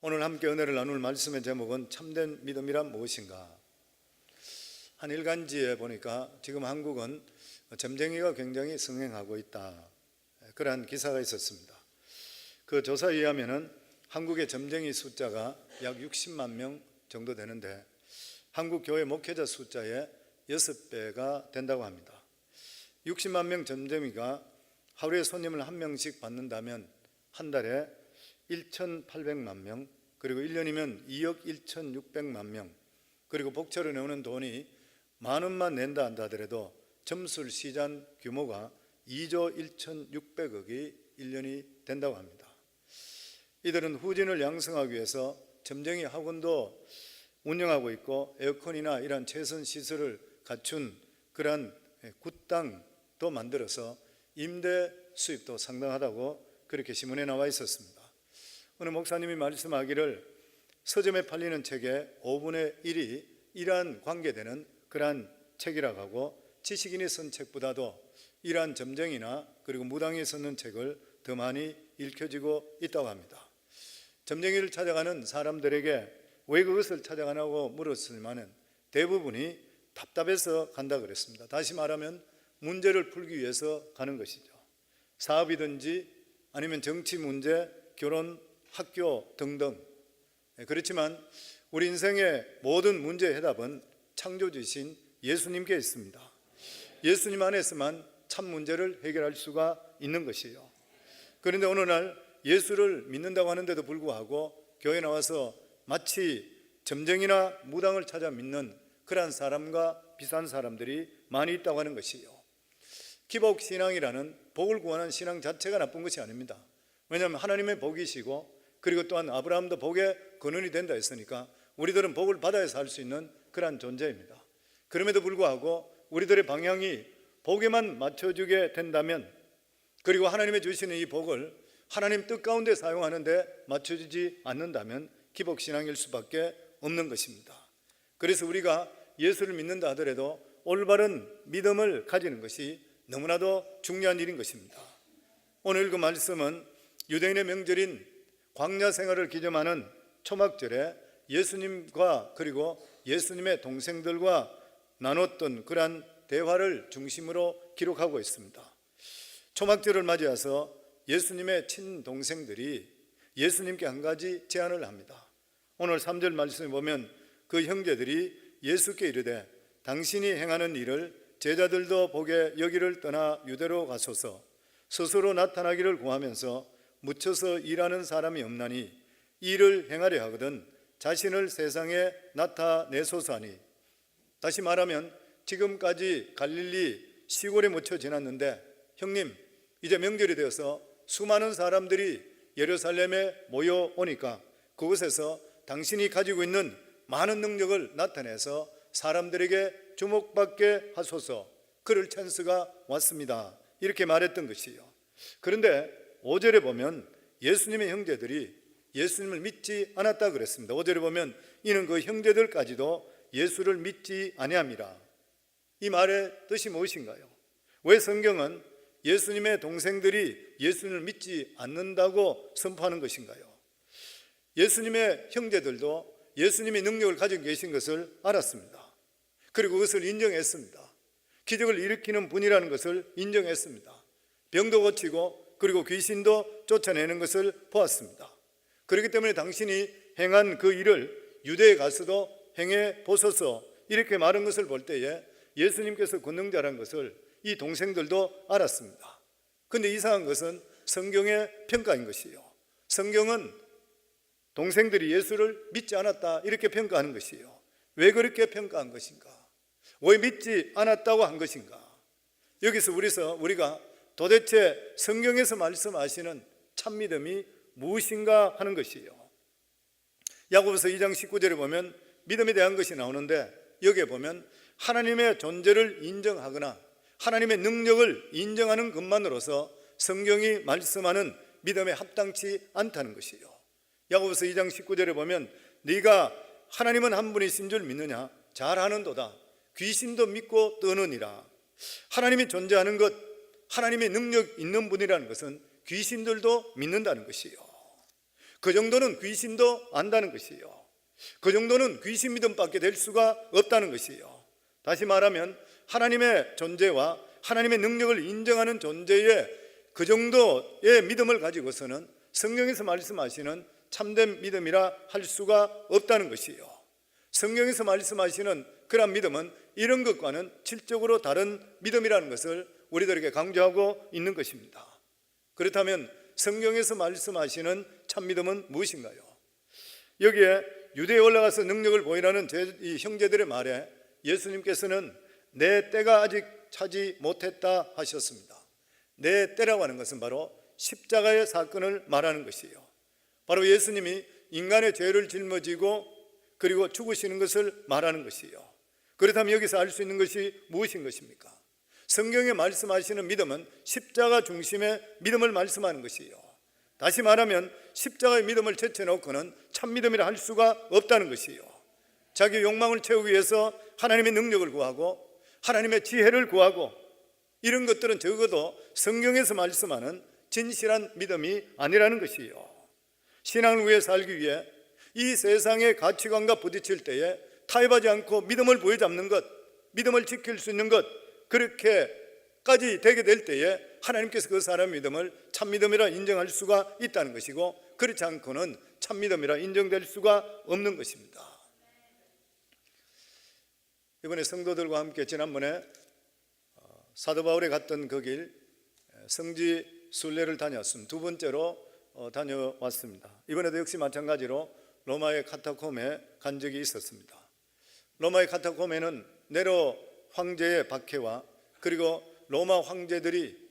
오늘 함께 은혜를 나눌 말씀의 제목은 참된 믿음이란 무엇인가? 한 일간지에 보니까 지금 한국은 점쟁이가 굉장히 성행하고 있다, 그러한 기사가 있었습니다. 그 조사에 의하면 한국의 점쟁이 숫자가 약 60만 명 정도 되는데 한국 교회 목회자 숫자의 6배가 된다고 합니다. 60만 명 점쟁이가 하루에 손님을 한 명씩 받는다면 한 달에 1,800만 명, 그리고 1년이면 2억 1,600만 명, 그리고 복채로 내오는 돈이 10,000원만 낸다 한다 하더라도 점술 시장 규모가 2조 1,600억이 1년이 된다고 합니다. 이들은 후진을 양성하기 위해서 점쟁이 학원도 운영하고 있고 에어컨이나 이런 최선 시설을 갖춘 그러한 굿당도 만들어서 임대 수입도 상당하다고 그렇게 신문에 나와 있었습니다. 오늘 목사님이 말씀하기를 서점에 팔리는 책의 5분의 1이 이러한 관계되는 그러한 책이라고 하고, 지식인이 쓴 책보다도 이러한 점쟁이나 그리고 무당이 쓰는 책을 더 많이 읽혀지고 있다고 합니다. 점쟁이를 찾아가는 사람들에게 왜 그것을 찾아가냐고 물었으면 대부분이 답답해서 간다 그랬습니다. 다시 말하면 문제를 풀기 위해서 가는 것이죠. 사업이든지 아니면 정치 문제, 결혼, 학교 등등. 그렇지만 우리 인생의 모든 문제의 해답은 창조주신 예수님께 있습니다. 예수님 안에서만 참 문제를 해결할 수가 있는 것이에요. 그런데 어느 날 예수를 믿는다고 하는데도 불구하고 교회에 나와서 마치 점쟁이나 무당을 찾아 믿는 그러한 사람과 비슷한 사람들이 많이 있다고 하는 것이에요. 기복신앙이라는 복을 구하는 신앙 자체가 나쁜 것이 아닙니다. 왜냐하면 하나님의 복이시고, 그리고 또한 아브라함도 복의 근원이 된다 했으니까 우리들은 복을 받아야 살 수 있는 그러한 존재입니다. 그럼에도 불구하고 우리들의 방향이 복에만 맞춰주게 된다면, 그리고 하나님의 주시는 이 복을 하나님 뜻 가운데 사용하는데 맞춰주지 않는다면 기복신앙일 수밖에 없는 것입니다. 그래서 우리가 예수를 믿는다 하더라도 올바른 믿음을 가지는 것이 너무나도 중요한 일인 것입니다. 오늘 읽은 말씀은 유대인의 명절인 광야 생활을 기념하는 초막절에 예수님과 그리고 예수님의 동생들과 나눴던 그러한 대화를 중심으로 기록하고 있습니다. 초막절을 맞이해서 예수님의 친동생들이 예수님께 한 가지 제안을 합니다. 오늘 3절 말씀에 보면 그 형제들이 예수께 이르되 당신이 행하는 일을 제자들도 보게 여기를 떠나 유대로 가소서, 스스로 나타나기를 구하면서 묻혀서 일하는 사람이 없나니 일을 행하려 하거든 자신을 세상에 나타내소서 하니. 다시 말하면 지금까지 갈릴리 시골에 묻혀 지났는데 형님, 이제 명절이 되어서 수많은 사람들이 예루살렘에 모여오니까 그곳에서 당신이 가지고 있는 많은 능력을 나타내서 사람들에게 주목받게 하소서, 그럴 찬스가 왔습니다, 이렇게 말했던 것이에요. 그런데 5절에 보면 예수님의 형제들이 예수님을 믿지 않았다 그랬습니다. 5절에 보면 이는 그 형제들까지도 예수를 믿지 아니함이라. 이 말의 뜻이 무엇인가요? 왜 성경은 예수님의 동생들이 예수님을 믿지 않는다고 선포하는 것인가요? 예수님의 형제들도 예수님이 능력을 가지고 계신 것을 알았습니다. 그리고 그것을 인정했습니다. 기적을 일으키는 분이라는 것을 인정했습니다. 병도 고치고 그리고 귀신도 쫓아내는 것을 보았습니다. 그렇기 때문에 당신이 행한 그 일을 유대에 가서도 행해 보소서, 이렇게 말한 것을 볼 때에 예수님께서 권능자라는 것을 이 동생들도 알았습니다. 그런데 이상한 것은 성경의 평가인 것이에요. 성경은 동생들이 예수를 믿지 않았다 이렇게 평가하는 것이에요. 왜 그렇게 평가한 것인가? 왜 믿지 않았다고 한 것인가? 여기서 우리가 도대체 성경에서 말씀하시는 참믿음이 무엇인가 하는 것이에요. 야고보서 2장 19절에 보면 믿음에 대한 것이 나오는데, 여기에 보면 하나님의 존재를 인정하거나 하나님의 능력을 인정하는 것만으로서 성경이 말씀하는 믿음에 합당치 않다는 것이에요. 야고보서 2장 19절에 보면 네가 하나님은 한 분이신 줄 믿느냐? 잘하는도다. 귀신도 믿고 떠느니라. 하나님이 존재하는 것, 하나님의 능력 있는 분이라는 것은 귀신들도 믿는다는 것이에요. 그 정도는 귀신도 안다는 것이요. 그 정도는 귀신 믿음밖에 될 수가 없다는 것이요. 다시 말하면 하나님의 존재와 하나님의 능력을 인정하는 존재의 그 정도의 믿음을 가지고서는 성경에서 말씀하시는 참된 믿음이라 할 수가 없다는 것이요. 성경에서 말씀하시는 그런 믿음은 이런 것과는 질적으로 다른 믿음이라는 것을 우리들에게 강조하고 있는 것입니다. 그렇다면 성경에서 말씀하시는 참믿음은 무엇인가요? 여기에 유대에 올라가서 능력을 보이라는 이 형제들의 말에 예수님께서는 내 때가 아직 차지 못했다 하셨습니다. 내 때라고 하는 것은 바로 십자가의 사건을 말하는 것이에요. 바로 예수님이 인간의 죄를 짊어지고 그리고 죽으시는 것을 말하는 것이에요. 그렇다면 여기서 알 수 있는 것이 무엇인 것입니까? 성경에 말씀하시는 믿음은 십자가 중심의 믿음을 말씀하는 것이에요. 다시 말하면 십자가의 믿음을 제쳐놓고는 참믿음이라 할 수가 없다는 것이에요. 자기 욕망을 채우기 위해서 하나님의 능력을 구하고 하나님의 지혜를 구하고 이런 것들은 적어도 성경에서 말씀하는 진실한 믿음이 아니라는 것이에요. 신앙을 위해 살기 위해 이 세상의 가치관과 부딪힐 때에 타협하지 않고 믿음을 부여잡는 것, 믿음을 지킬 수 있는 것, 그렇게까지 되게 될 때에 하나님께서 그 사람의 믿음을 참믿음이라 인정할 수가 있다는 것이고, 그렇지 않고는 참믿음이라 인정될 수가 없는 것입니다. 이번에 성도들과 함께 지난번에 사도 바울이 갔던 그 길 성지 순례를 다녔습니다. 두 번째로 다녀왔습니다. 이번에도 역시 마찬가지로 로마의 카타콤에 간 적이 있었습니다. 로마의 카타콤에는 네로 황제의 박해와 그리고 로마 황제들이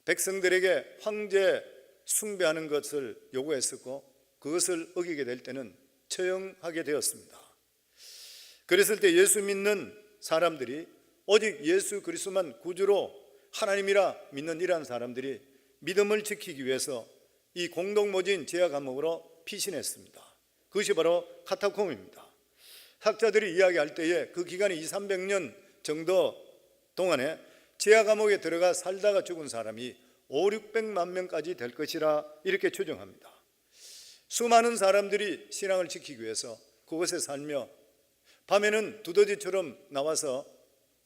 백성들에게 황제 숭배하는 것을 요구했었고, 그것을 어기게 될 때는 처형하게 되었습니다. 그랬을 때 예수 믿는 사람들이, 오직 예수 그리스도만 구주로 하나님이라 믿는 이러한 사람들이 믿음을 지키기 위해서 이 공동모진 지하 감옥으로 피신했습니다. 그것이 바로 카타콤입니다. 학자들이 이야기할 때에 그 기간이 200~300년 정도 동안에 지하 감옥에 들어가 살다가 죽은 사람이 500~600만 명까지 될 것이라 이렇게 추정합니다. 수많은 사람들이 신앙을 지키기 위해서 그곳에 살며 밤에는 두더지처럼 나와서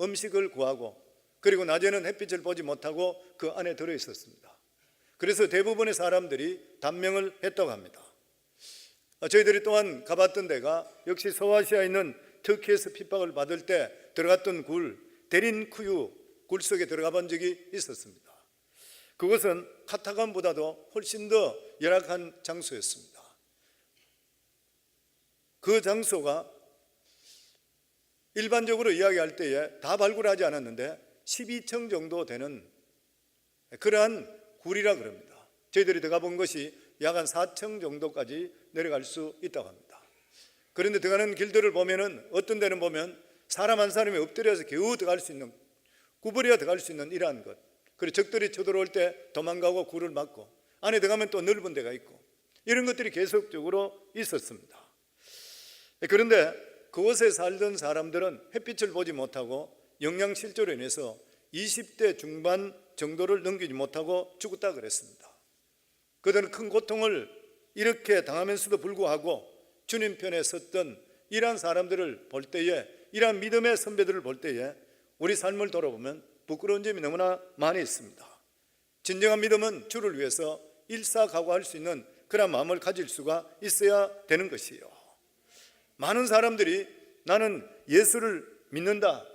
음식을 구하고, 그리고 낮에는 햇빛을 보지 못하고 그 안에 들어 있었습니다. 그래서 대부분의 사람들이 단명을 했다고 합니다. 저희들이 또한 가봤던 데가 역시 서아시아에 있는 터키에서 핍박을 받을 때 들어갔던 데린쿠유 굴 속에 들어가 본 적이 있었습니다. 그것은 카타콤보다도 훨씬 더 열악한 장소였습니다. 그 장소가 일반적으로 이야기할 때에 다 발굴하지 않았는데 12층 정도 되는 그러한 굴이라 그럽니다. 저희들이 들어가 본 것이 약 한 4층 정도까지 내려갈 수 있다고 합니다. 그런데 들어가는 길들을 보면은 어떤 데는 보면 사람 한 사람이 엎드려서 겨우 들어갈 수 있는, 구부려야 들어갈 수 있는 이러한 것, 그리고 적들이 쳐들어올 때 도망가고 굴을 막고, 안에 들어가면 또 넓은 데가 있고, 이런 것들이 계속적으로 있었습니다. 그런데 그곳에 살던 사람들은 햇빛을 보지 못하고 영양실조로 인해서 20대 중반 정도를 넘기지 못하고 죽었다 그랬습니다. 그들은 큰 고통을 이렇게 당하면서도 불구하고 주님 편에 섰던 이러한 사람들을 볼 때에, 이러한 믿음의 선배들을 볼 때에 우리 삶을 돌아보면 부끄러운 점이 너무나 많이 있습니다. 진정한 믿음은 주를 위해서 일사각오할 수 있는 그런 마음을 가질 수가 있어야 되는 것이에요. 많은 사람들이 나는 예수를 믿는다,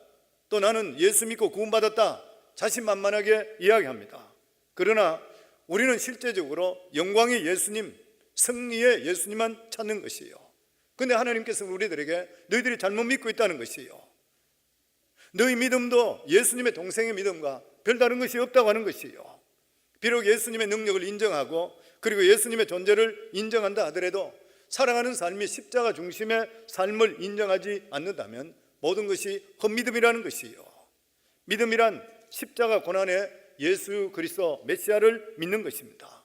또 나는 예수 믿고 구원받았다, 자신만만하게 이야기합니다. 그러나 우리는 실제적으로 영광의 예수님, 승리의 예수님만 찾는 것이에요. 그런데 하나님께서는 우리들에게 너희들이 잘못 믿고 있다는 것이에요. 너희 믿음도 예수님의 동생의 믿음과 별다른 것이 없다고 하는 것이에요. 비록 예수님의 능력을 인정하고 그리고 예수님의 존재를 인정한다 하더라도 살아가는 삶이 십자가 중심의 삶을 인정하지 않는다면 모든 것이 헛믿음이라는 것이에요. 믿음이란 십자가 고난의 예수 그리스도 메시아를 믿는 것입니다.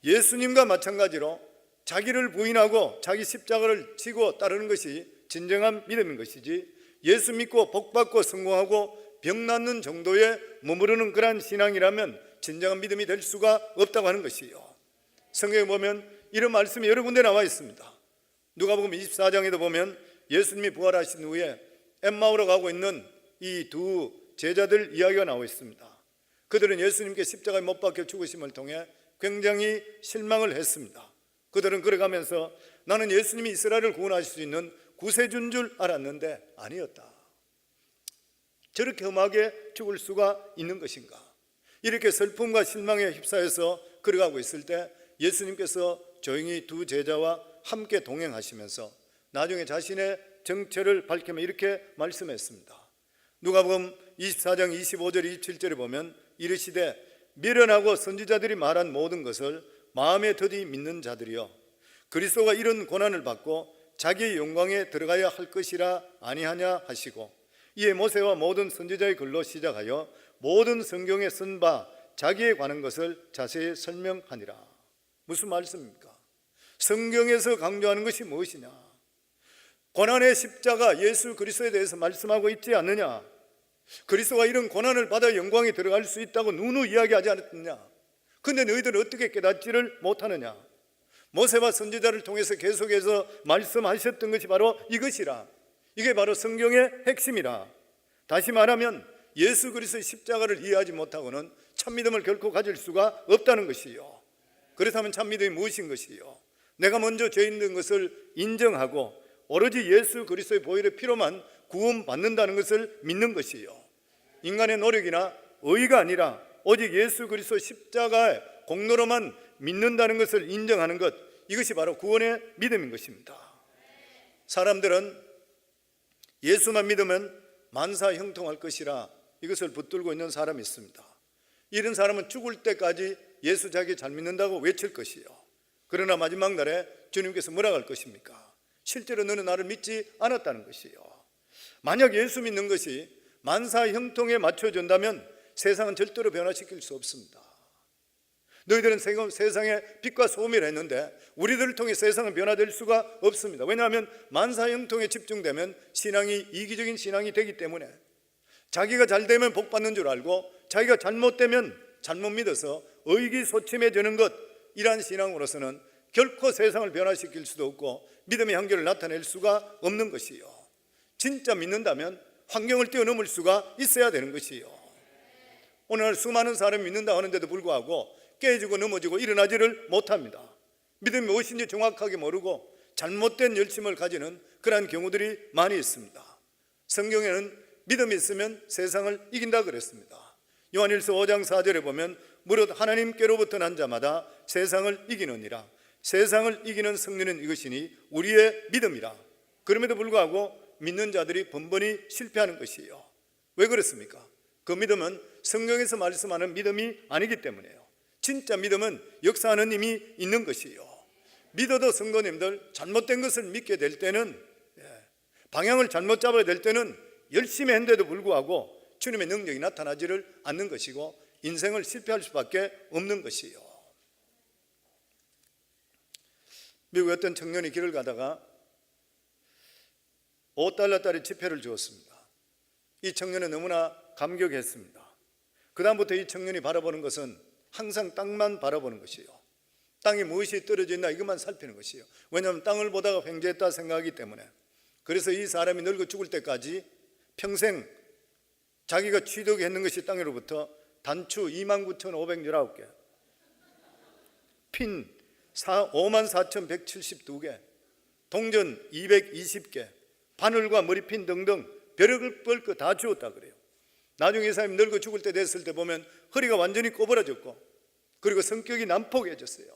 예수님과 마찬가지로 자기를 부인하고 자기 십자가를 지고 따르는 것이 진정한 믿음인 것이지, 예수 믿고 복받고 성공하고 병 낫는 정도에 머무르는 그러한 신앙이라면 진정한 믿음이 될 수가 없다고 하는 것이에요. 성경에 보면 이런 말씀이 여러 군데 나와 있습니다. 누가복음 24장에도 보면 예수님이 부활하신 후에 엠마오로 가고 있는 이 두 제자들 이야기가 나와 있습니다. 그들은 예수님께 십자가에 못 박혀 죽으심을 통해 굉장히 실망을 했습니다. 그들은 걸어가면서 나는 예수님이 이스라엘을 구원하실 수 있는 구세주인 줄 알았는데 아니었다. 저렇게 험하게 죽을 수가 있는 것인가? 이렇게 슬픔과 실망에 휩싸여서 걸어가고 있을 때 예수님께서 조용히 두 제자와 함께 동행하시면서 나중에 자신의 정체를 밝히며 이렇게 말씀했습니다. 누가복음 24장 25절 27절에 보면 이르시되 미련하고 선지자들이 말한 모든 것을 마음에 더디 믿는 자들이여 그리스도가 이런 고난을 받고 자기의 영광에 들어가야 할 것이라 아니하냐 하시고 이에 모세와 모든 선지자의 글로 시작하여 모든 성경에 쓴 바 자기에 관한 것을 자세히 설명하니라. 무슨 말씀입니까? 성경에서 강조하는 것이 무엇이냐? 고난의 십자가 예수 그리스도에 대해서 말씀하고 있지 않느냐? 그리스도가 이런 고난을 받아 영광에 들어갈 수 있다고 누누 이야기하지 않았느냐? 근데 너희들은 어떻게 깨닫지를 못하느냐? 모세와 선지자를 통해서 계속해서 말씀하셨던 것이 바로 이것이라. 이게 바로 성경의 핵심이라. 다시 말하면 예수 그리스도의 십자가를 이해하지 못하고는 참믿음을 결코 가질 수가 없다는 것이요. 그렇다면 참믿음이 무엇인 것이요? 내가 먼저 죄인 된 것을 인정하고 오로지 예수 그리스도의 보혈의 피로만 구원받는다는 것을 믿는 것이요. 인간의 노력이나 의의가 아니라 오직 예수 그리스도 십자가의 공로로만 믿는다는 것을 인정하는 것, 이것이 바로 구원의 믿음인 것입니다. 사람들은 예수만 믿으면 만사 형통할 것이라 이것을 붙들고 있는 사람이 있습니다. 이런 사람은 죽을 때까지 예수 자기 잘 믿는다고 외칠 것이요. 그러나 마지막 날에 주님께서 뭐라 할 것입니까? 실제로 너는 나를 믿지 않았다는 것이요. 만약 예수 믿는 것이 만사 형통에 맞춰준다면 세상은 절대로 변화시킬 수 없습니다. 너희들은 세상의 빛과 소금이라 했는데 우리들을 통해 세상은 변화될 수가 없습니다. 왜냐하면 만사 형통에 집중되면 신앙이 이기적인 신앙이 되기 때문에 자기가 잘 되면 복 받는 줄 알고 자기가 잘못되면 잘못 믿어서 의기소침해지는 것, 이러한 신앙으로서는 결코 세상을 변화시킬 수도 없고 믿음의 한계를 나타낼 수가 없는 것이요. 진짜 믿는다면 환경을 뛰어넘을 수가 있어야 되는 것이요. 오늘 수많은 사람이 믿는다 하는데도 불구하고 깨지고 넘어지고 일어나지를 못합니다. 믿음이 무엇인지 정확하게 모르고 잘못된 열심을 가지는 그러한 경우들이 많이 있습니다. 성경에는 믿음이 있으면 세상을 이긴다 그랬습니다. 요한일서 5장 4절에 보면 무릇 하나님께로부터 난 자마다 세상을 이기느니라. 세상을 이기는 승리는 이것이니 우리의 믿음이라. 그럼에도 불구하고 믿는 자들이 번번이 실패하는 것이에요. 왜 그렇습니까? 그 믿음은 성경에서 말씀하는 믿음이 아니기 때문에요. 진짜 믿음은 역사하는 힘이 있는 것이에요. 믿어도 성도님들 잘못된 것을 믿게 될 때는, 방향을 잘못 잡아야 될 때는 열심히 했는데도 불구하고 주님의 능력이 나타나지를 않는 것이고 인생을 실패할 수밖에 없는 것이에요. 미국의 어떤 청년이 길을 가다가 $5달러짜리 지폐를 주었습니다. 이 청년은 너무나 감격했습니다. 그 다음부터 이 청년이 바라보는 것은 항상 땅만 바라보는 것이에요. 땅에 무엇이 떨어져 있나 이것만 살피는 것이에요. 왜냐하면 땅을 보다가 횡재했다 생각하기 때문에. 그래서 이 사람이 늙어 죽을 때까지 평생 자기가 취득했는 것이 땅으로부터 단추 29,519개, 핀 54,172개, 동전 220개, 바늘과 머리핀 등등 별의별 거 다 주었다 그래요. 나중에 이 사람이 늙어 죽을 때 됐을 때 보면 허리가 완전히 꼬부라졌고 그리고 성격이 난폭해졌어요.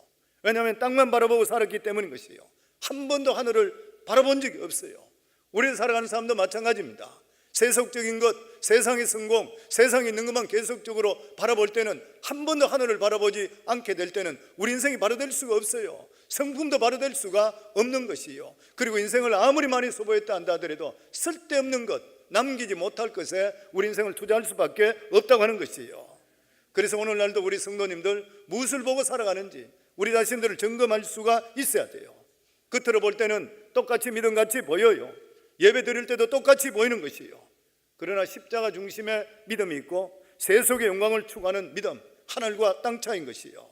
왜냐하면 땅만 바라보고 살았기 때문인 것이에요. 한 번도 하늘을 바라본 적이 없어요. 우리 살아가는 사람도 마찬가지입니다. 세속적인 것, 세상의 성공, 세상에 있는 것만 계속적으로 바라볼 때는 한 번도 하늘을 바라보지 않게 될 때는 우리 인생이 바로 될 수가 없어요. 성품도 바로 될 수가 없는 것이에요. 그리고 인생을 아무리 많이 소모했다 한다 하더라도 쓸데없는 것, 남기지 못할 것에 우리 인생을 투자할 수밖에 없다고 하는 것이에요. 그래서 오늘날도 우리 성도님들 무엇을 보고 살아가는지 우리 자신들을 점검할 수가 있어야 돼요. 겉으로 볼 때는 똑같이 믿음같이 보여요. 예배 드릴 때도 똑같이 보이는 것이에요. 그러나 십자가 중심의 믿음이 있고 세속의 영광을 추구하는 믿음, 하늘과 땅 차이인 것이에요.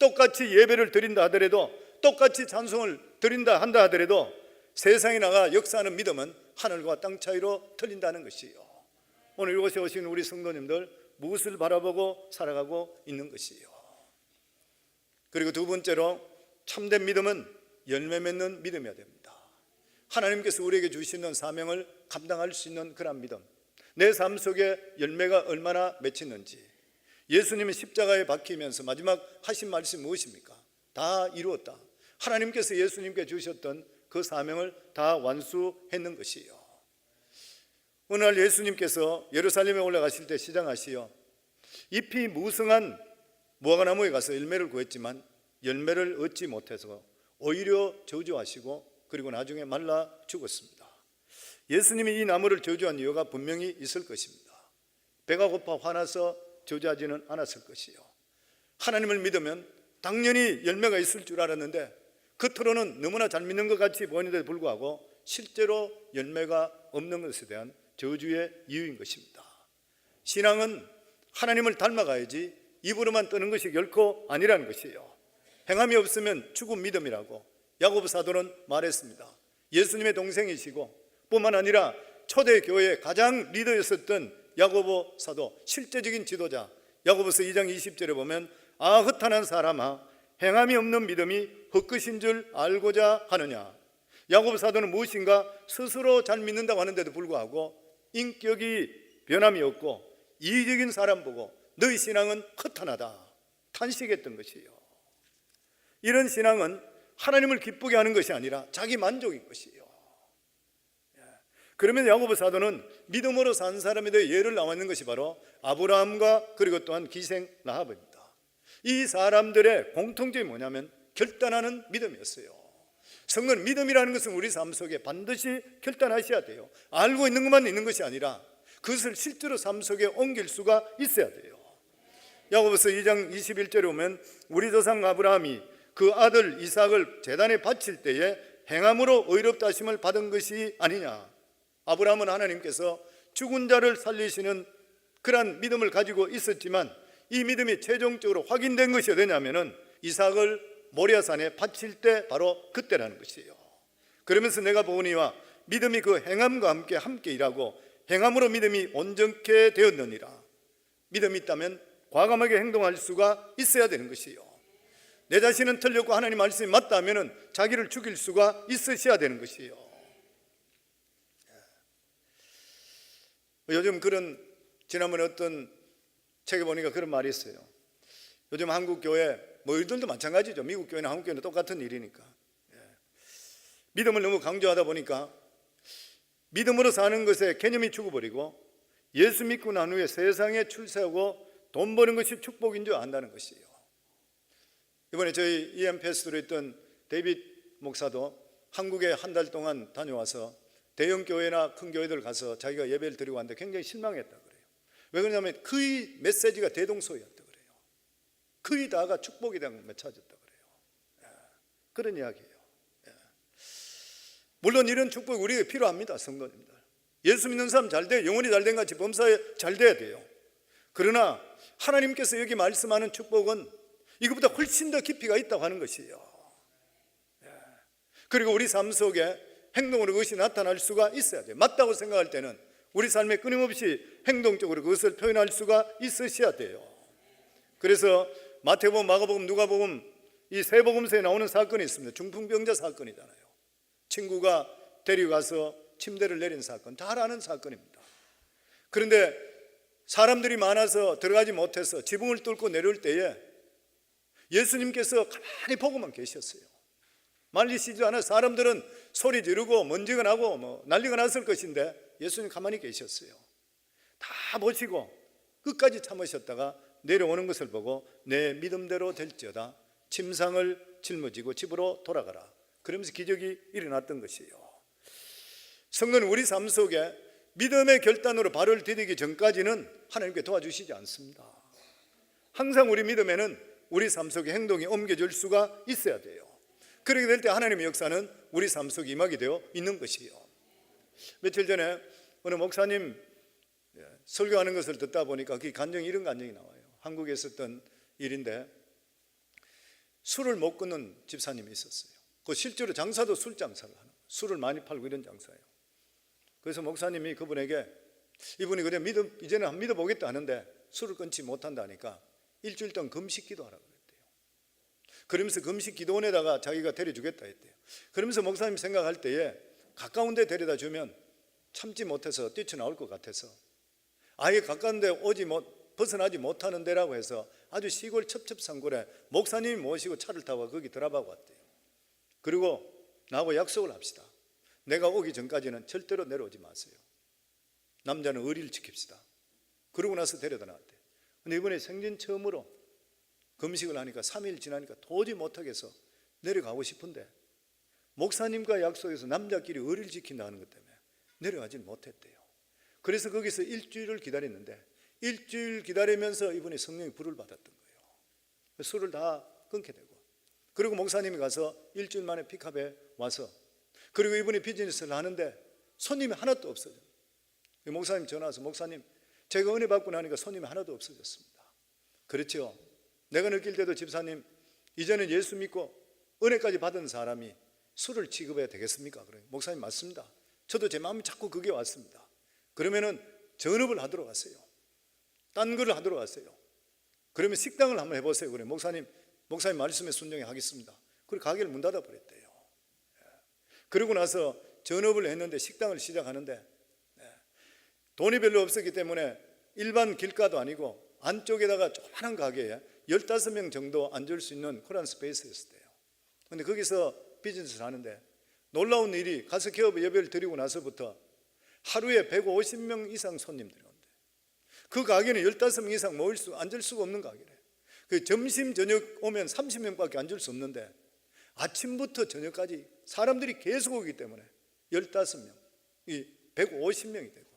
똑같이 예배를 드린다 하더라도, 똑같이 찬송을 드린다 한다 하더라도 세상에 나가 역사하는 믿음은 하늘과 땅 차이로 틀린다는 것이요. 오늘 이곳에 오신 우리 성도님들 무엇을 바라보고 살아가고 있는 것이요. 그리고 두 번째로, 참된 믿음은 열매 맺는 믿음이어야 됩니다. 하나님께서 우리에게 주시는 사명을 감당할 수 있는 그런 믿음, 내 삶 속에 열매가 얼마나 맺히는지. 예수님이 십자가에 박히면서 마지막 하신 말씀이 무엇입니까? 다 이루었다. 하나님께서 예수님께 주셨던 그 사명을 다 완수했는 것이요. 어느 날 예수님께서 예루살렘에 올라가실 때 시장하시어 잎이 무성한 무화과나무에 가서 열매를 구했지만 열매를 얻지 못해서 오히려 저주하시고 그리고 나중에 말라 죽었습니다. 예수님이 이 나무를 저주한 이유가 분명히 있을 것입니다. 배가 고파 화나서 저주하지는 않았을 것이요. 하나님을 믿으면 당연히 열매가 있을 줄 알았는데 겉으로는 너무나 잘 믿는 것 같이 보이는데도 불구하고 실제로 열매가 없는 것에 대한 저주의 이유인 것입니다. 신앙은 하나님을 닮아가야지 입으로만 뜨는 것이 결코 아니라는 것이에요. 행함이 없으면 죽은 믿음이라고 야고보 사도는 말했습니다. 예수님의 동생이시고 뿐만 아니라 초대교회의 가장 리더였었던 야고보 사도, 실제적인 지도자, 야고보서 2장 20절에 보면 헛한한 사람아, 행함이 없는 믿음이 헛것인 줄 알고자 하느냐. 야고보 사도는 무엇인가 스스로 잘 믿는다고 하는데도 불구하고 인격이 변함이 없고 이기적인 사람 보고 너희 신앙은 헛하나다 탄식했던 것이에요. 이런 신앙은 하나님을 기쁘게 하는 것이 아니라 자기 만족인 것이에요. 그러면 야고보 사도는 믿음으로 산 사람에 대해 예를 나왔는 것이 바로 아브라함과 그리고 또한 기생 라합입니다. 이 사람들의 공통점이 뭐냐면 결단하는 믿음이었어요. 성도는 믿음이라는 것은 우리 삶 속에 반드시 결단하셔야 돼요. 알고 있는 것만 있는 것이 아니라 그것을 실제로 삶 속에 옮길 수가 있어야 돼요. 야고보서 2장 21절에 보면 우리 조상 아브라함이 그 아들 이삭을 제단에 바칠 때에 행함으로 의롭다 하심을 받은 것이 아니냐. 아브라함은 하나님께서 죽은 자를 살리시는 그러한 믿음을 가지고 있었지만 이 믿음이 최종적으로 확인된 것이 어디냐면은 이삭을 모리아산에 바칠 때 바로 그때라는 것이에요. 그러면서 내가 보니와 믿음이 그 행함과 함께 일하고 행함으로 믿음이 온전케 되었느니라. 믿음이 있다면 과감하게 행동할 수가 있어야 되는 것이에요. 내 자신은 틀렸고 하나님 말씀이 맞다 하면은 자기를 죽일 수가 있으셔야 되는 것이에요. 요즘 지난번에 어떤 책에 보니까 그런 말이 있어요. 요즘 한국 교회, 우리들도 마찬가지죠. 미국 교회나 한국 교회는 똑같은 일이니까. 믿음을 너무 강조하다 보니까 믿음으로 사는 것에 개념이 죽어버리고 예수 믿고 난 후에 세상에 출세하고 돈 버는 것이 축복인 줄 안다는 것이에요. 이번에 저희 EM 패스트로 있던 데이빗 목사도 한국에 한 달 동안 다녀와서 대형 교회나 큰 교회들 가서 자기가 예배를 드리고 왔는데 굉장히 실망했다 그래요. 왜 그러냐면 그의 메시지가 대동소이였다 그래요. 그의 다가 축복에 대한 것만 찾았다 그래요. 그런 이야기예요. 물론 이런 축복이 우리에게 필요합니다. 성도님들, 예수 믿는 사람 잘 돼, 영혼이 잘 된 같이 범사에 잘 돼야 돼요. 그러나 하나님께서 여기 말씀하는 축복은 이것보다 훨씬 더 깊이가 있다고 하는 것이에요. 그리고 우리 삶 속에 행동으로 그것이 나타날 수가 있어야 돼요. 맞다고 생각할 때는 우리 삶에 끊임없이 행동적으로 그것을 표현할 수가 있으셔야 돼요. 그래서 마태복음, 마가복음, 누가복음 이 세 복음서에 나오는 사건이 있습니다. 중풍병자 사건이잖아요. 친구가 데리고 가서 침대를 내린 사건, 다 아는 사건입니다. 그런데 사람들이 많아서 들어가지 못해서 지붕을 뚫고 내려올 때에 예수님께서 가만히 보고만 계셨어요. 말리시지 않아. 사람들은 소리 지르고 먼지가 나고 난리가 났을 것인데 예수님 가만히 계셨어요. 다 보시고 끝까지 참으셨다가 내려오는 것을 보고 내 믿음대로 될지어다, 침상을 짊어지고 집으로 돌아가라, 그러면서 기적이 일어났던 것이에요. 성도는 우리 삶 속에 믿음의 결단으로 발을 디디기 전까지는 하나님께 도와주시지 않습니다. 항상 우리 믿음에는 우리 삶 속에 행동이 옮겨질 수가 있어야 돼요. 그렇게 될 때 하나님의 역사는 우리 삶 속에 임하게 되어 있는 것이에요. 며칠 전에 어느 목사님 설교하는 것을 듣다 보니까 그 감정이 이런 감정이 나와요. 한국에 있었던 일인데 술을 못 끊는 집사님이 있었어요. 그 실제로 장사도 술 장사를 하는 거예요. 술을 많이 팔고 이런 장사예요. 그래서 목사님이 그분에게, 이분이 그래 이제는 믿어보겠다 하는데 술을 끊지 못한다니까 일주일 동안 금식 기도하라고 그랬대요. 그러면서 금식 기도원에다가 자기가 데려주겠다 했대요. 그러면서 목사님 생각할 때에 가까운 데 데려다 주면 참지 못해서 뛰쳐나올 것 같아서 아예 가까운 데 벗어나지 못하는 데라고 해서 아주 시골 첩첩산골에 목사님이 모시고 차를 타고 거기 들어가고 왔대요. 그리고 나하고 약속을 합시다. 내가 오기 전까지는 절대로 내려오지 마세요. 남자는 의리를 지킵시다. 그러고 나서 데려다 놨대요. 근데 이번에 생전 처음으로 금식을 하니까 3일 지나니까 도저히 못하겠어 내려가고 싶은데 목사님과 약속해서 남자끼리 의리를 지킨다는 것 때문에 내려가지 못했대요. 그래서 거기서 일주일을 기다렸는데 일주일 기다리면서 이분이 성령의 불을 받았던 거예요. 술을 다 끊게 되고, 그리고 목사님이 가서 일주일 만에 픽업에 와서, 그리고 이분이 비즈니스를 하는데 손님이 하나도 없어져요. 목사님 전화 와서, 목사님 제가 은혜 받고 나니까 손님이 하나도 없어졌습니다. 그렇죠. 내가 느낄 때도 집사님 이제는 예수 믿고 은혜까지 받은 사람이 술을 취급해야 되겠습니까? 그래요. 목사님 맞습니다. 저도 제 마음이 자꾸 그게 왔습니다. 그러면은 전업을 하도록 하세요. 딴 거를 하도록 하세요. 그러면 식당을 한번 해보세요. 그래 목사님 말씀에 순종해 하겠습니다. 그리고 가게를 문 닫아 버렸대요. 그러고 나서 전업을 했는데 식당을 시작하는데 돈이 별로 없었기 때문에 일반 길가도 아니고 안쪽에다가 조그마한 가게에 15명 정도 앉을 수 있는 그런 스페이스였어요. 그런데 거기서 비즈니스를 하는데 놀라운 일이, 가서 기업 예배를 드리고 나서부터 하루에 150명 이상 손님들이 온대. 그 가게는 15명 이상 앉을 수가 없는 가게래. 그 점심 저녁 오면 30명밖에 앉을 수 없는데 아침부터 저녁까지 사람들이 계속 오기 때문에 15명, 150명이 되고,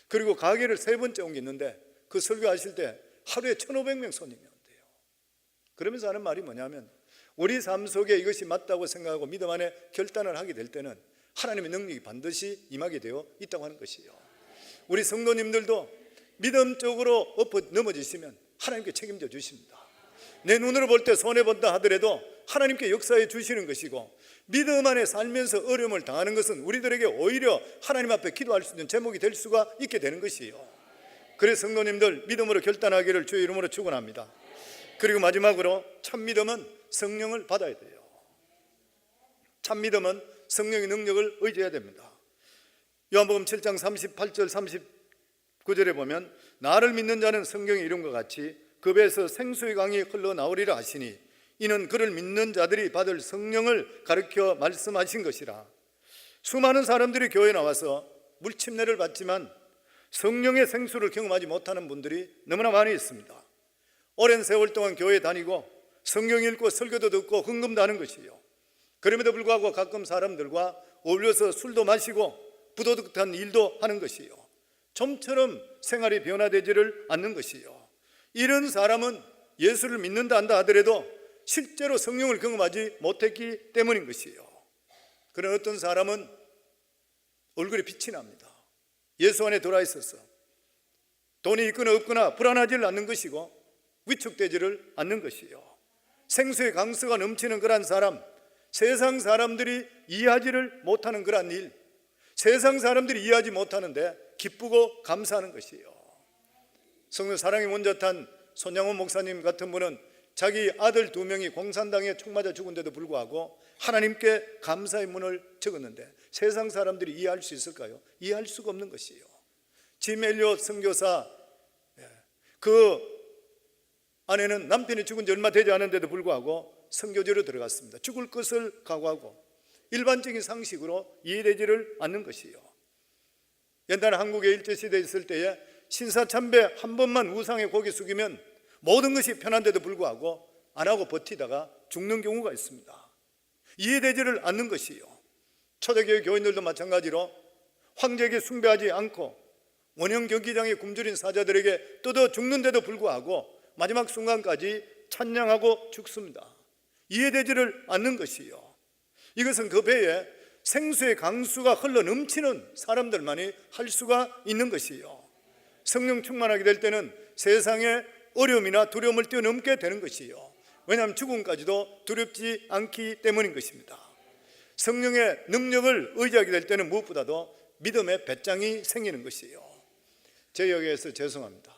그리고 가게를 3번째 온 게 있는데 그 설교하실 때 하루에 1,500명 손님이 온대요. 그러면서 하는 말이 뭐냐면, 우리 삶 속에 이것이 맞다고 생각하고 믿음 안에 결단을 하게 될 때는 하나님의 능력이 반드시 임하게 되어 있다고 하는 것이에요. 우리 성도님들도 믿음적으로 넘어지시면 하나님께 책임져 주십니다. 내 눈으로 볼 때 손해본다 하더라도 하나님께 역사해 주시는 것이고, 믿음 안에 살면서 어려움을 당하는 것은 우리들에게 오히려 하나님 앞에 기도할 수 있는 제목이 될 수가 있게 되는 것이에요. 그래서 성도님들 믿음으로 결단하기를 주의 이름으로 축원합니다. 그리고 마지막으로 참믿음은 성령을 받아야 돼요. 참믿음은 성령의 능력을 의지해야 됩니다. 요한복음 7장 38절 39절에 보면, 나를 믿는 자는 성경의 이름과 같이 그 배에서 생수의 강이 흘러나오리라 하시니 이는 그를 믿는 자들이 받을 성령을 가르쳐 말씀하신 것이라. 수많은 사람들이 교회에 나와서 물침례를 받지만 성령의 생수를 경험하지 못하는 분들이 너무나 많이 있습니다. 오랜 세월 동안 교회에 다니고 성경 읽고 설교도 듣고 헌금도 하는 것이요, 그럼에도 불구하고 가끔 사람들과 어울려서 술도 마시고 부도덕한 일도 하는 것이요, 좀처럼 생활이 변화되지를 않는 것이요, 이런 사람은 예수를 믿는다 한다 하더라도 실제로 성령을 경험하지 못했기 때문인 것이요. 그런 어떤 사람은 얼굴에 빛이 납니다. 예수 안에 들어와 있어서 돈이 있거나 없거나 불안하지를 않는 것이고 위축되지를 않는 것이요, 생수의 강수가 넘치는 그런 사람, 세상 사람들이 이해하지를 못하는 그런 일, 세상 사람들이 이해하지 못하는데 기쁘고 감사하는 것이요. 성령 사랑의 원자탄 손양원 목사님 같은 분은 자기 아들 2명이 공산당에 총 맞아 죽은데도 불구하고 하나님께 감사의 문을 적었는데 세상 사람들이 이해할 수 있을까요? 이해할 수가 없는 것이에요. 짐 엘리엇 선교사, 그 아내는 남편이 죽은 지 얼마 되지 않은데도 불구하고 선교지로 들어갔습니다. 죽을 것을 각오하고 일반적인 상식으로 이해되지를 않는 것이에요. 옛날에 한국에 일제시대에 있을 때에 신사참배 한 번만 우상에 고개 숙이면 모든 것이 편한데도 불구하고 안 하고 버티다가 죽는 경우가 있습니다. 이해되지를 않는 것이요. 초대교회 교인들도 마찬가지로 황제에게 숭배하지 않고 원형 경기장에 굶주린 사자들에게 뜯어 죽는데도 불구하고 마지막 순간까지 찬양하고 죽습니다. 이해되지를 않는 것이요. 이것은 그 배에 생수의 강수가 흘러 넘치는 사람들만이 할 수가 있는 것이요. 성령 충만하게 될 때는 세상의 어려움이나 두려움을 뛰어넘게 되는 것이요. 왜냐하면 죽음까지도 두렵지 않기 때문인 것입니다. 성령의 능력을 의지하게 될 때는 무엇보다도 믿음의 배짱이 생기는 것이에요. 제 여기에서 죄송합니다.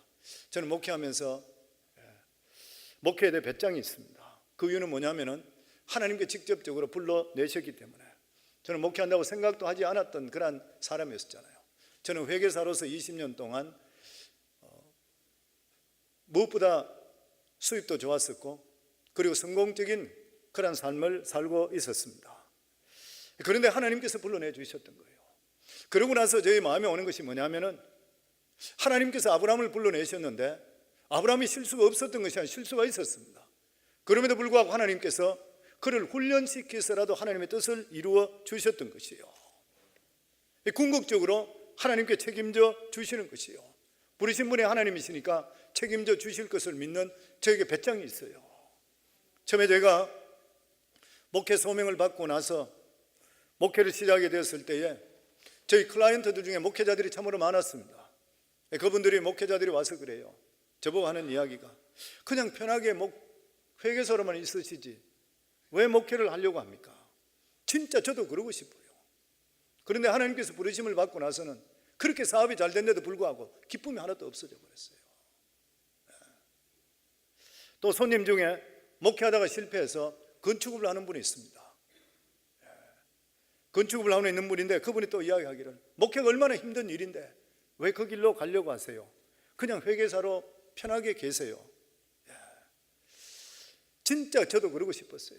저는 목회하면서 목회에 대해 배짱이 있습니다. 그 이유는 뭐냐면은 하나님께 직접적으로 불러내셨기 때문에. 저는 목회한다고 생각도 하지 않았던 그런 사람이었잖아요. 저는 회계사로서 20년 동안 무엇보다 수입도 좋았었고 그리고 성공적인 그런 삶을 살고 있었습니다. 그런데 하나님께서 불러내 주셨던 거예요. 그러고 나서 저희 마음에 오는 것이 뭐냐면은 하나님께서 아브라함을 불러내셨는데 아브라함이 실수가 없었던 것이 아니라 실수가 있었습니다. 그럼에도 불구하고 하나님께서 그를 훈련시켜서라도 하나님의 뜻을 이루어 주셨던 것이에요. 궁극적으로 하나님께 책임져 주시는 것이에요. 부르신 분이 하나님이시니까 책임져 주실 것을 믿는 저에게 배짱이 있어요. 처음에 제가 목회 소명을 받고 나서 목회를 시작하게 되었을 때에 저희 클라이언트들 중에 목회자들이 참으로 많았습니다. 그분들이 목회자들이 와서 그래요. 저보고 하는 이야기가 그냥 편하게 회계소로만 있으시지 왜 목회를 하려고 합니까? 진짜 저도 그러고 싶어요. 그런데 하나님께서 부르심을 받고 나서는 그렇게 사업이 잘 됐는데도 불구하고 기쁨이 하나도 없어져 버렸어요. 또 손님 중에 목회하다가 실패해서 건축을 하는 분이 있습니다. 건축을 하고 있는 분인데 그분이 또 이야기하기를 목회가 얼마나 힘든 일인데 왜 그 길로 가려고 하세요? 그냥 회계사로 편하게 계세요. 진짜 저도 그러고 싶었어요.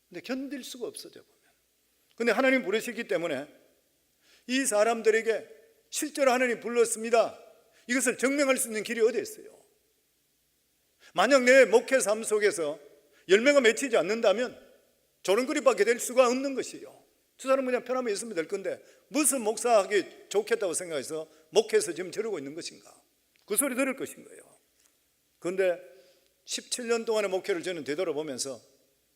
근데 견딜 수가 없어져 보면. 근데 하나님 부르시기 때문에 이 사람들에게 실제로 하나님 불렀습니다. 이것을 증명할 수 있는 길이 어디 있어요? 만약 내 목회 삶 속에서 열매가 맺히지 않는다면 조롱거리밖에 될 수가 없는 것이에요. 저 사람은 그냥 편하면 있으면 될 건데 무슨 목사하기 좋겠다고 생각해서 목회에서 지금 저러고 있는 것인가? 그 소리 들을 것인 거예요. 그런데 17년 동안의 목회를 저는 되돌아보면서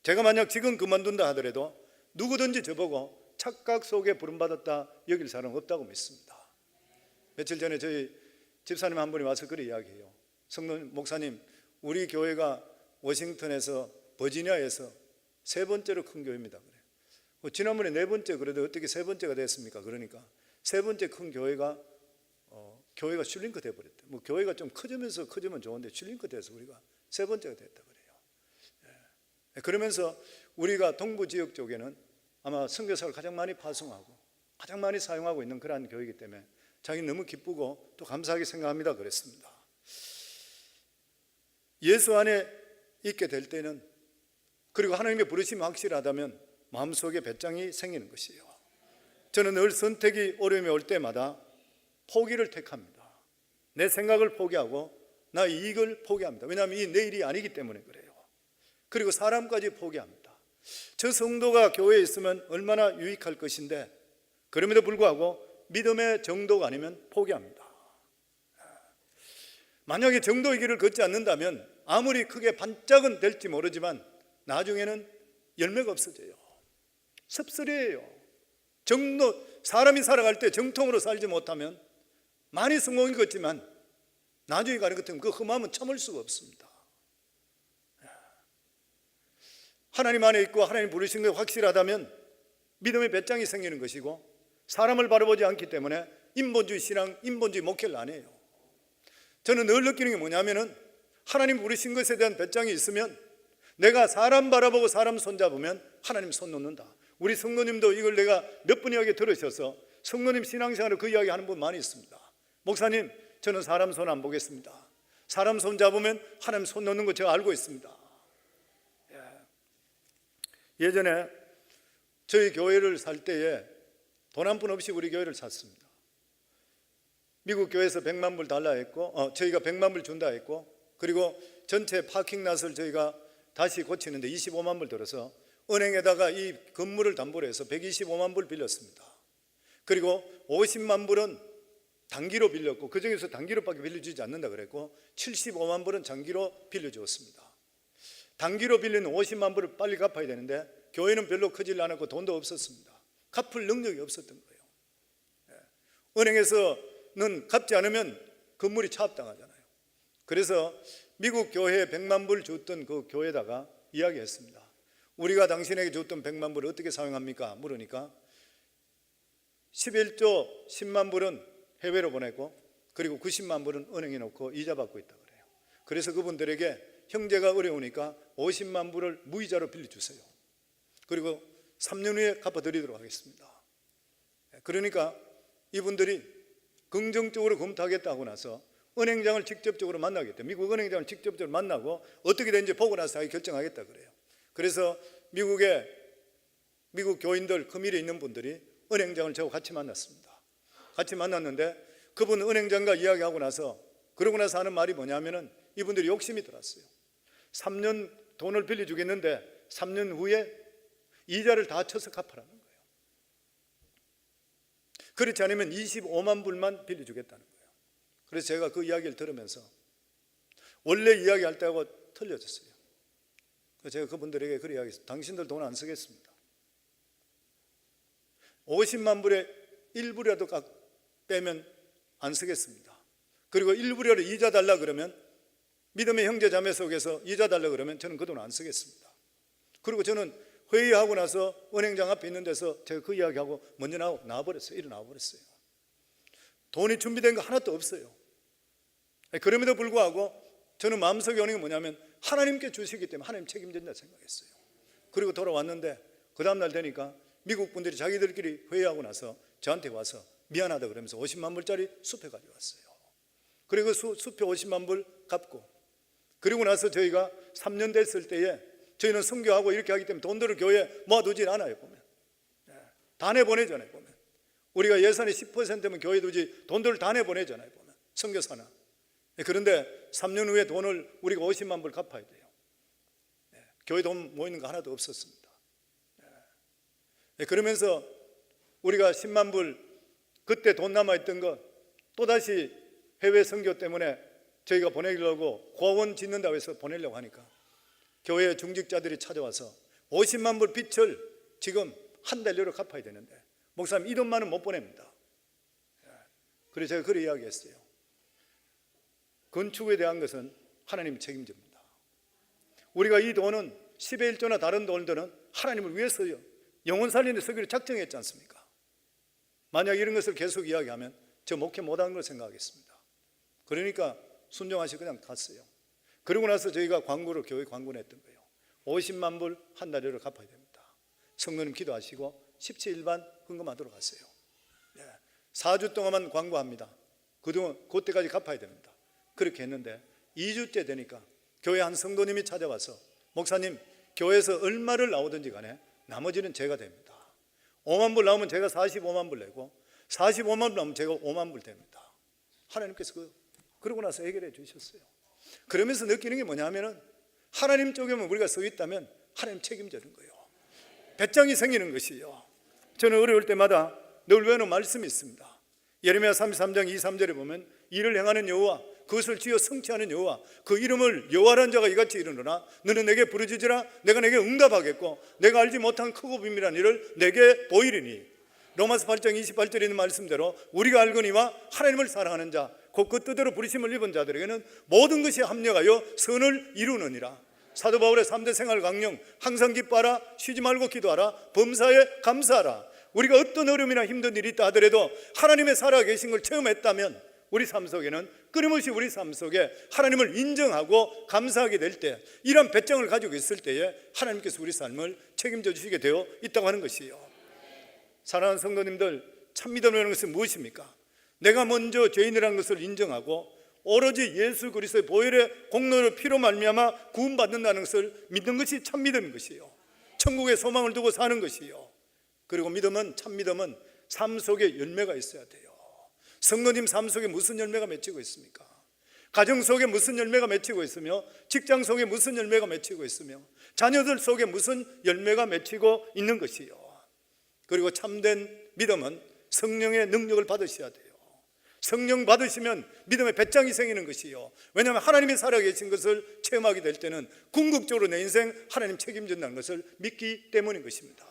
제가 만약 지금 그만둔다 하더라도 누구든지 저보고 착각 속에 부름받았다 여길 사람은 없다고 믿습니다. 며칠 전에 저희 집사님 한 분이 와서 그렇게 이야기해요. 성도 목사님, 우리 교회가 워싱턴에서 버지니아에서 세 번째로 큰 교회입니다. 그래. 지난번에 네 번째 그래도 어떻게 세 번째가 됐습니까? 그러니까 세 번째 큰 교회가 교회가 슐링크 돼버렸대. 뭐 교회가 좀 커지면 좋은데 슐링크 돼서 우리가 세 번째가 됐다 그래요. 그러면서 우리가 동부 지역 쪽에는 아마 선교사를 가장 많이 파송하고 가장 많이 사용하고 있는 그러한 교회이기 때문에 자기는 너무 기쁘고 또 감사하게 생각합니다 그랬습니다. 예수 안에 있게 될 때는 그리고 하나님의 부르심이 확실하다면 마음속에 배짱이 생기는 것이에요. 저는 늘 선택이 어려움이 올 때마다 포기를 택합니다. 내 생각을 포기하고 나의 이익을 포기합니다. 왜냐하면 이 내일이 아니기 때문에 그래요. 그리고 사람까지 포기합니다. 저 성도가 교회에 있으면 얼마나 유익할 것인데 그럼에도 불구하고 믿음의 정도가 아니면 포기합니다. 만약에 정도의 길을 걷지 않는다면 아무리 크게 반짝은 될지 모르지만 나중에는 열매가 없어져요. 섭섭해요. 사람이 살아갈 때 정통으로 살지 못하면 많이 성공이 걷지만 나중에 가는 것 같으면 그 험함은 참을 수가 없습니다. 하나님 안에 있고 하나님 부르신 것이 확실하다면 믿음의 배짱이 생기는 것이고 사람을 바라보지 않기 때문에 인본주의 신앙, 인본주의 목회를 안 해요. 저는 늘 느끼는 게 뭐냐면은 하나님 부르신 것에 대한 배짱이 있으면 내가 사람 바라보고 사람 손잡으면 하나님 손 놓는다. 우리 성도님도 이걸 내가 몇 번 이야기 들으셔서 성도님 신앙생활을 그 이야기 하는 분 많이 있습니다. 목사님, 저는 사람 손 안 보겠습니다. 사람 손 잡으면 하나님 손 놓는 거 제가 알고 있습니다. 예전에 저희 교회를 살 때에 돈 한 푼 없이 우리 교회를 샀습니다. 미국 교회에서 100만 불 달라 했고 저희가 100만 불 준다 했고 그리고 전체 파킹랏을 저희가 다시 고치는데 25만 불 들어서 은행에다가 이 건물을 담보로 해서 125만 불 빌렸습니다. 그리고 50만 불은 단기로 빌렸고 그중에서 단기로밖에 빌려주지 않는다 그랬고 75만 불은 장기로 빌려주었습니다. 단기로 빌린 50만 불을 빨리 갚아야 되는데 교회는 별로 크질 않았고 돈도 없었습니다. 갚을 능력이 없었던 거예요. 은행에서는 갚지 않으면 건물이 차압당하잖아요. 그래서 미국 교회에 100만 불 줬던 그 교회에다가 이야기했습니다. 우리가 당신에게 줬던 100만 불을 어떻게 사용합니까? 물으니까 11조 10만 불은 해외로 보내고 그리고 90만 불은 은행에 놓고 이자 받고 있다 그래요. 그래서 그분들에게 형제가 어려우니까 50만 불을 무이자로 빌려주세요. 그리고 3년 후에 갚아드리도록 하겠습니다. 그러니까 이분들이 긍정적으로 검토하겠다고 나서 은행장을 직접적으로 만나겠다. 미국 은행장을 직접적으로 만나고 어떻게 되는지 보고 나서 결정하겠다 그래요. 그래서 미국 교인들 그 밀에 있는 분들이 은행장을 저하고 같이 만났습니다. 같이 만났는데 그분 은행장과 이야기하고 나서 그러고 나서 하는 말이 뭐냐면은 이분들이 욕심이 들었어요. 3년 돈을 빌려주겠는데 3년 후에 이자를 다 쳐서 갚으라는 거예요. 그렇지 않으면 25만 불만 빌려주겠다는 거예요. 그래서 제가 그 이야기를 들으면서 원래 이야기할 때하고 틀려졌어요. 그래서 제가 그분들에게 그렇게 이야기했어요. 당신들 돈 안 쓰겠습니다. 50만 불에 1불이라도 빼면 안 쓰겠습니다. 그리고 1불이라도 이자 달라 그러면 믿음의 형제 자매 속에서 이자 달라 그러면 저는 그 돈 안 쓰겠습니다. 그리고 저는 회의하고 나서 은행장 앞에 있는 데서 제가 그 이야기하고 먼저 나와버렸어요. 일어나버렸어요. 돈이 준비된 거 하나도 없어요. 그럼에도 불구하고 저는 마음속에 오는 게 뭐냐면 하나님께 주시기 때문에 하나님 책임진다 생각했어요. 그리고 돌아왔는데 그 다음날 되니까 미국 분들이 자기들끼리 회의하고 나서 저한테 와서 미안하다 그러면서 50만 불짜리 수표 가져왔어요. 그리고 수표 50만 불 갚고 그리고 나서 저희가 3년 됐을 때에 저희는 선교하고 이렇게 하기 때문에 돈들을 교회에 모아두질 않아요. 보면 다 내보내잖아요. 보면 우리가 예산이 10%면 교회 두지 돈들을 다 내보내잖아요. 보면 선교사나. 그런데 3년 후에 돈을 우리가 50만 불 갚아야 돼요. 교회 돈 모이는 거 하나도 없었습니다. 그러면서 우리가 10만 불 그때 돈 남아있던 거 또다시 해외 선교 때문에 저희가 보내려고 고아원 짓는다고 해서 보내려고 하니까 교회 중직자들이 찾아와서 50만 불 빚을 지금 한 달 내로 갚아야 되는데 목사님 이 돈만은 못 보냅니다. 그래서 제가 그렇게 이야기했어요. 건축에 대한 것은 하나님이 책임집니다. 우리가 이 돈은 10의 1조나 다른 돈들은 하나님을 위해서요 영혼 살리는 서기로 작정했지 않습니까? 만약 이런 것을 계속 이야기하면 저 목회 못하는 걸 생각하겠습니다. 그러니까 순종하시 그냥 갔어요. 그러고 나서 저희가 교회 광고를 했던 거예요. 50만 불 한 달여를 갚아야 됩니다. 성도님 기도하시고 17일반 헌금하도록 하세요. 4주 동안만 광고합니다. 그때까지 갚아야 됩니다. 그렇게 했는데 2주째 되니까 교회 한 성도님이 찾아와서 목사님 교회에서 얼마를 나오든지 간에 나머지는 제가 됩니다. 5만 불 나오면 제가 45만 불 내고 45만 불 나오면 제가 5만 불 됩니다. 하나님께서 그러고 나서 해결해 주셨어요. 그러면서 느끼는 게 뭐냐면은 하나님 쪽에만 우리가 서 있다면 하나님 책임지는 거예요. 배짱이 생기는 것이요. 저는 어려울 때마다 늘 외우는 말씀이 있습니다. 예레미야 33장 2, 3절에 보면 이를 행하는 여호와 그것을 지어 성취하는 여호와 그 이름을 여호와라는 자가 이같이 이르노라 너는 내게 부르짖으라 내가 내게 응답하겠고 내가 알지 못한 크고 비밀한 일을 내게 보이리니 로마서 8장 28절에 있는 말씀대로 우리가 알거니와 하나님을 사랑하는 자 곧 그 뜻대로 부르심을 입은 자들에게는 모든 것이 합력하여 선을 이루느니라. 사도 바울의 3대 생활 강령 항상 기뻐하라 쉬지 말고 기도하라 범사에 감사하라. 우리가 어떤 어려움이나 힘든 일이 있다 하더라도 하나님의 살아계신 걸 체험했다면 우리 삶 속에는 끊임없이 우리 삶 속에 하나님을 인정하고 감사하게 될 때 이런 배짱을 가지고 있을 때에 하나님께서 우리 삶을 책임져 주시게 되어 있다고 하는 것이에요. 사랑하는 성도님들 참믿음이라는 것은 무엇입니까? 내가 먼저 죄인이라는 것을 인정하고 오로지 예수 그리스도의 보혈의 공로를 피로 말미암아 구원받는다는 것을 믿는 것이 참믿음인 것이에요. 천국의 소망을 두고 사는 것이에요. 그리고 믿음은 참믿음은 삶 속에 열매가 있어야 돼요. 성도님 삶 속에 무슨 열매가 맺히고 있습니까? 가정 속에 무슨 열매가 맺히고 있으며 직장 속에 무슨 열매가 맺히고 있으며 자녀들 속에 무슨 열매가 맺히고 있는 것이요. 그리고 참된 믿음은 성령의 능력을 받으셔야 돼요. 성령 받으시면 믿음의 배짱이 생기는 것이요. 왜냐하면 하나님이 살아계신 것을 체험하게 될 때는 궁극적으로 내 인생 하나님 책임진다는 것을 믿기 때문인 것입니다.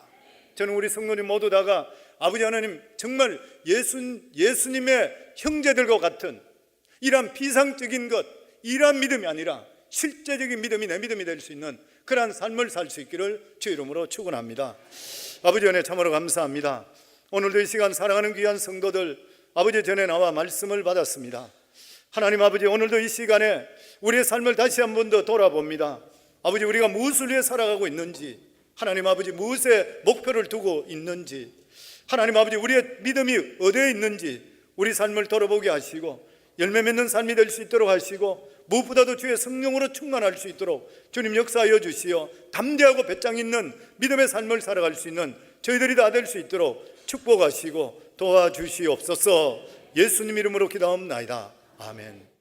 저는 우리 성도님 모두 다가 아버지 하나님 정말 예수님의 형제들과 같은 이러한 비상적인 것, 이러한 믿음이 아니라 실제적인 믿음이 내 믿음이 될 수 있는 그러한 삶을 살 수 있기를 주 이름으로 축원합니다. 아버지 은혜 참으로 감사합니다. 오늘도 이 시간 사랑하는 귀한 성도들, 아버지 전에 나와 말씀을 받았습니다. 하나님 아버지, 오늘도 이 시간에 우리의 삶을 다시 한 번 더 돌아봅니다. 아버지, 우리가 무엇을 위해 살아가고 있는지, 하나님 아버지 무엇에 목표를 두고 있는지, 하나님 아버지 우리의 믿음이 어디에 있는지 우리 삶을 돌아보게 하시고 열매 맺는 삶이 될 수 있도록 하시고, 무엇보다도 주의 성령으로 충만할 수 있도록 주님 역사하여 주시어 담대하고 배짱 있는 믿음의 삶을 살아갈 수 있는 저희들이 다 될 수 있도록 축복하시고 도와주시옵소서. 예수님 이름으로 기도하옵나이다. 아멘.